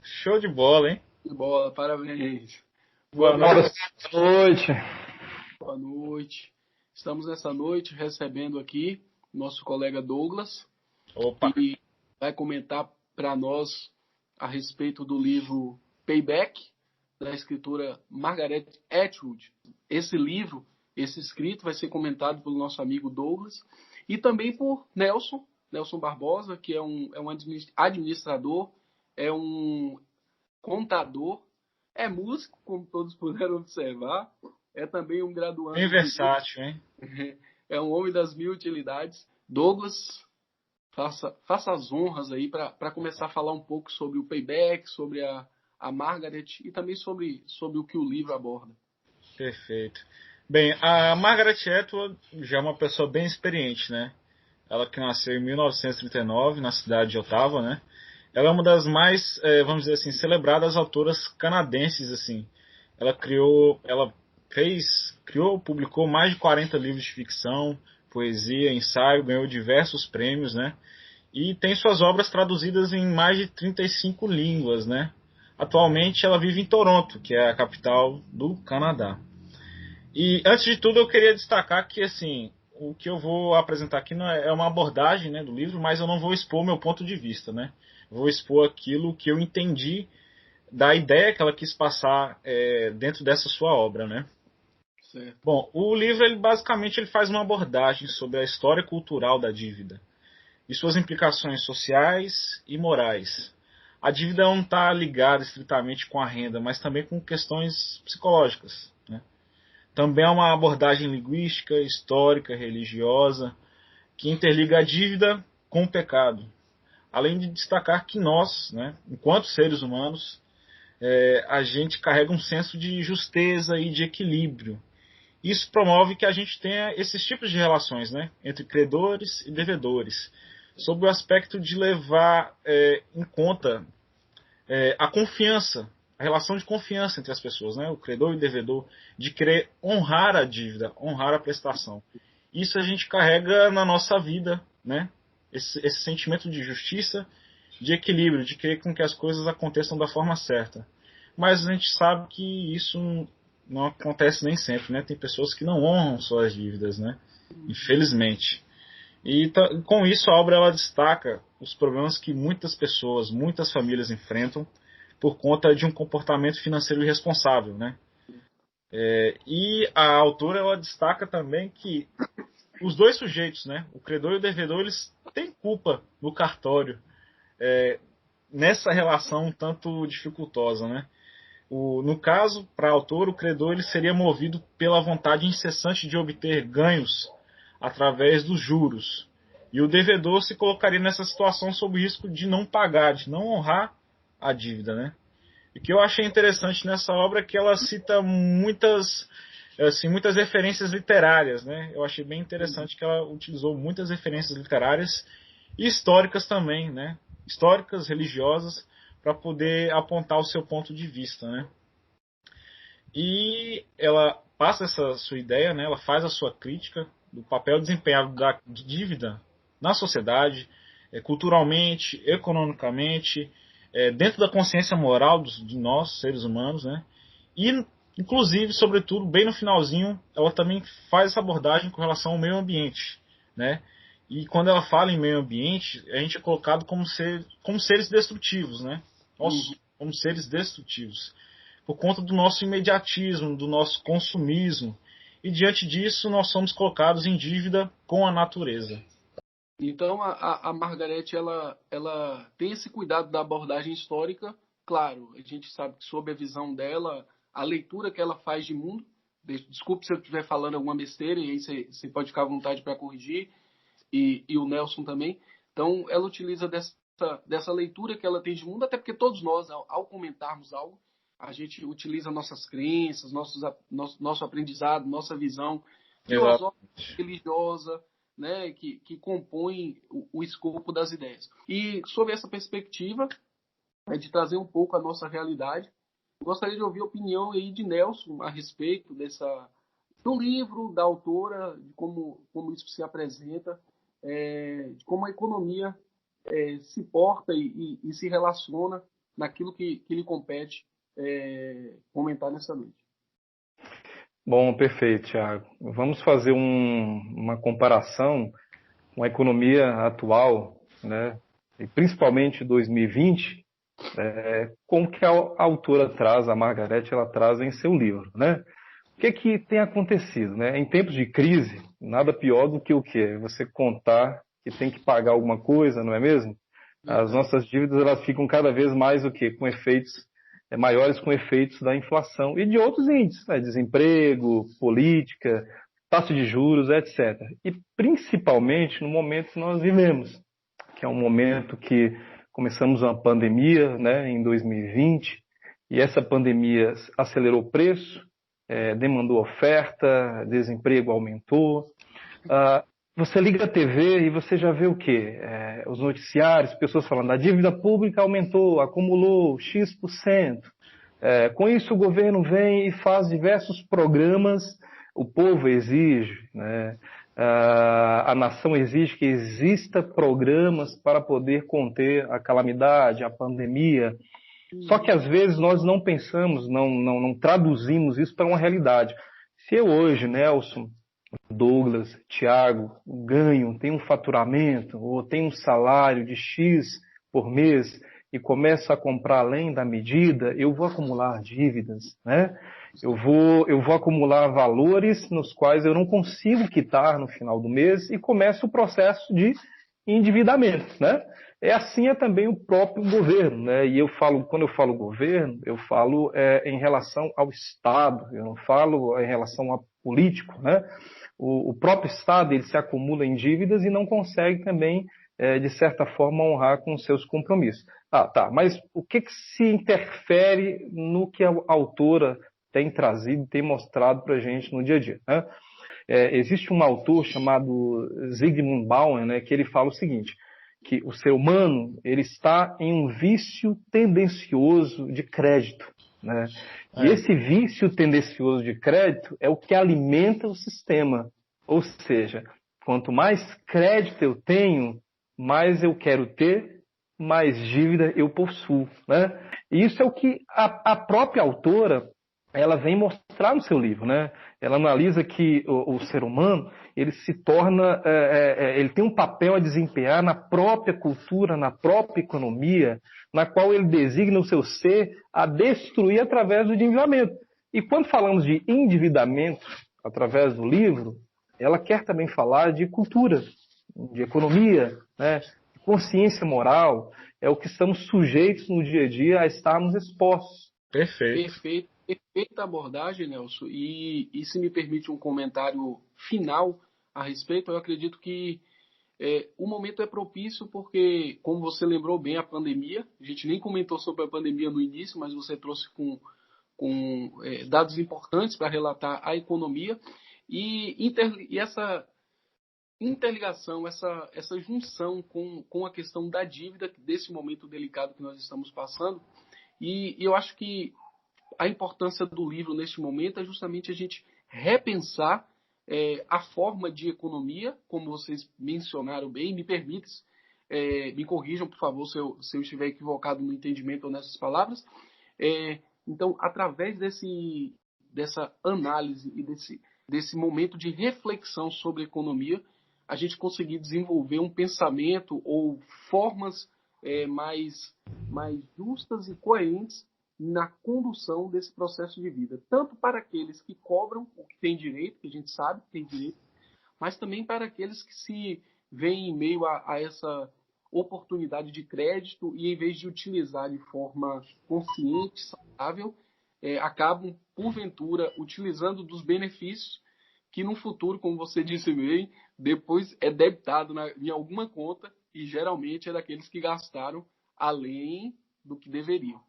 Show de bola, hein? Que bola, parabéns. Boa Boa noite, noite. Boa noite. boa noite. Estamos nessa noite recebendo aqui nosso colega Douglas, Opa, que vai comentar para nós a respeito do livro Payback, da escritora Margaret Atwood. Esse livro, esse escrito, vai ser comentado pelo nosso amigo Douglas e também por Nelson Barbosa, que é um administrador, é um contador, é músico, como todos puderam observar, é também um bem graduando em direito, versátil, hein? é um homem das mil utilidades. Douglas, faça as honras aí para começar a falar um pouco sobre o Payback, sobre a Margaret e também sobre o que o livro aborda. Perfeito. Bem, a Margaret Atwood já é uma pessoa bem experiente, né? Ela que nasceu em 1939 na cidade de Ottawa, né? Ela é uma das mais, vamos dizer assim, celebradas autoras canadenses, assim. Ela criou, publicou mais de 40 livros de ficção, poesia, ensaio, ganhou diversos prêmios, né? E tem suas obras traduzidas em mais de 35 línguas, né? Atualmente ela vive em Toronto, que é a capital do Canadá. E antes de tudo eu queria destacar que assim, o que eu vou apresentar aqui não é uma abordagem, né, do livro, mas eu não vou expor meu ponto de vista, né? Vou expor aquilo que eu entendi da ideia que ela quis passar dentro dessa sua obra, né? Certo. Bom, o livro ele faz uma abordagem sobre a história cultural da dívida e suas implicações sociais e morais. A dívida não está ligada estritamente com a renda, mas também com questões psicológicas, né? Também é uma abordagem linguística, histórica, religiosa, que interliga a dívida com o pecado. Além de destacar que nós, né, enquanto seres humanos, a gente carrega um senso de justeza e de equilíbrio. Isso promove que a gente tenha esses tipos de relações, né, entre credores e devedores, sob o aspecto de levar em conta a confiança, a relação de confiança entre as pessoas, né? O credor e o devedor, de querer honrar a dívida, honrar a prestação. Isso a gente carrega na nossa vida, né? Esse sentimento de justiça, de equilíbrio, de querer com que as coisas aconteçam da forma certa. Mas a gente sabe que isso não acontece nem sempre, né? Tem pessoas que não honram suas dívidas, né? Infelizmente. E com isso a obra ela destaca os problemas que muitas pessoas, muitas famílias enfrentam por conta de um comportamento financeiro irresponsável, né? E a autora ela destaca também que os dois sujeitos, né, o credor e o devedor, eles têm culpa no cartório nessa relação um tanto dificultosa, né? No caso, para a autora, o credor ele seria movido pela vontade incessante de obter ganhos através dos juros. E o devedor se colocaria nessa situação sob o risco de não pagar, de não honrar a dívida, né? E o que eu achei interessante nessa obra é que ela cita muitas referências literárias, né? Eu achei bem interessante que ela utilizou muitas referências literárias e históricas também, né? Históricas, religiosas, para poder apontar o seu ponto de vista, né? E ela passa essa sua ideia, né? Ela faz a sua crítica do papel desempenhado da dívida na sociedade, culturalmente, economicamente, dentro da consciência moral de nós, seres humanos, né? E, inclusive, sobretudo, bem no finalzinho, ela também faz essa abordagem com relação ao meio ambiente, né? E quando ela fala em meio ambiente, a gente é colocado como seres destrutivos, né? Nós, Uhum. como seres destrutivos por conta do nosso imediatismo, do nosso consumismo. E diante disso, nós somos colocados em dívida com a natureza. Então, a Margaret, ela tem esse cuidado da abordagem histórica. Claro, a gente sabe que sob a visão dela, a leitura que ela faz de mundo, desculpe se eu estiver falando alguma besteira, e aí você pode ficar à vontade para corrigir, e o Nelson também. Então, ela utiliza dessa leitura que ela tem de mundo, até porque todos nós, ao comentarmos algo, a gente utiliza nossas crenças, nosso aprendizado, nossa visão Exato. filosófica, religiosa, né, que compõem o escopo das ideias. E sob essa perspectiva, de trazer um pouco a nossa realidade, gostaria de ouvir a opinião aí de Nelson a respeito do livro, da autora, de como isso se apresenta, de como a economia se porta e se relaciona naquilo que lhe compete comentar nessa noite. Bom, perfeito, Thiago. Vamos fazer uma comparação com a economia atual, né, e principalmente 2020, com o que a autora traz, a Margarete, ela traz em seu livro, né? O que tem acontecido, né? Em tempos de crise, nada pior do que o quê? Você contar que tem que pagar alguma coisa, não é mesmo? As nossas dívidas, elas ficam cada vez mais o quê? Com efeitos maiores, com efeitos da inflação e de outros índices, né? Desemprego, política, taxa de juros, etc. E principalmente no momento que nós vivemos, que é um momento que começamos uma pandemia, né, em 2020, e essa pandemia acelerou o preço, demandou oferta, desemprego aumentou. Você liga a TV e você já vê o quê? Os noticiários, pessoas falando, a dívida pública aumentou, acumulou X%. Com isso o governo vem e faz diversos programas, o povo exige, né? A nação exige que exista programas para poder conter a calamidade, a pandemia. Só que às vezes nós não pensamos, não traduzimos isso para uma realidade. Se eu hoje, Nelson, Douglas, Thiago, tenho um faturamento ou tenho um salário de X por mês e começo a comprar além da medida, eu vou acumular dívidas, né? Eu vou acumular valores nos quais eu não consigo quitar no final do mês e começa o processo de endividamento, né? Assim também o próprio governo, né? E quando eu falo governo, eu falo em relação ao Estado, eu não falo em relação a político, né? O próprio Estado, ele se acumula em dívidas e não consegue também, de certa forma, honrar com seus compromissos. Tá, mas o que se interfere no que a autora tem trazido, tem mostrado para a gente no dia a dia, né? Existe um autor chamado Zygmunt Bauman, né, que ele fala o seguinte, que o ser humano ele está em um vício tendencioso de crédito, né? E esse vício tendencioso de crédito é o que alimenta o sistema. Ou seja, quanto mais crédito eu tenho, mais eu quero ter, mais dívida eu possuo, né? E isso é o que a própria autora ela vem mostrar no seu livro, né? Ela analisa que o ser humano ele se torna, ele tem um papel a desempenhar na própria cultura, na própria economia, na qual ele designa o seu ser a destruir através do endividamento. E quando falamos de endividamento através do livro, ela quer também falar de cultura, de economia, né? De consciência moral, é o que estamos sujeitos no dia a dia a estarmos expostos. Perfeita abordagem, Nelson. E se me permite um comentário final a respeito, eu acredito que o momento é propício porque, como você lembrou bem, a pandemia, a gente nem comentou sobre a pandemia no início, mas você trouxe com dados importantes para relatar a economia e essa interligação, essa junção com a questão da dívida, desse momento delicado que nós estamos passando. E eu acho que a importância do livro neste momento é justamente a gente repensar a forma de economia, como vocês mencionaram bem. Me permitem, me corrijam, por favor, se eu estiver equivocado no entendimento ou nessas palavras. Então, através dessa análise e desse momento de reflexão sobre economia, a gente conseguir desenvolver um pensamento ou formas mais justas e coerentes na condução desse processo de vida, tanto para aqueles que cobram o que tem direito, que a gente sabe que tem direito, mas também para aqueles que se veem em meio a essa oportunidade de crédito e, em vez de utilizar de forma consciente, saudável, acabam, porventura, utilizando dos benefícios que no futuro, como você disse bem, depois é debitado em alguma conta e geralmente é daqueles que gastaram além do que deveriam.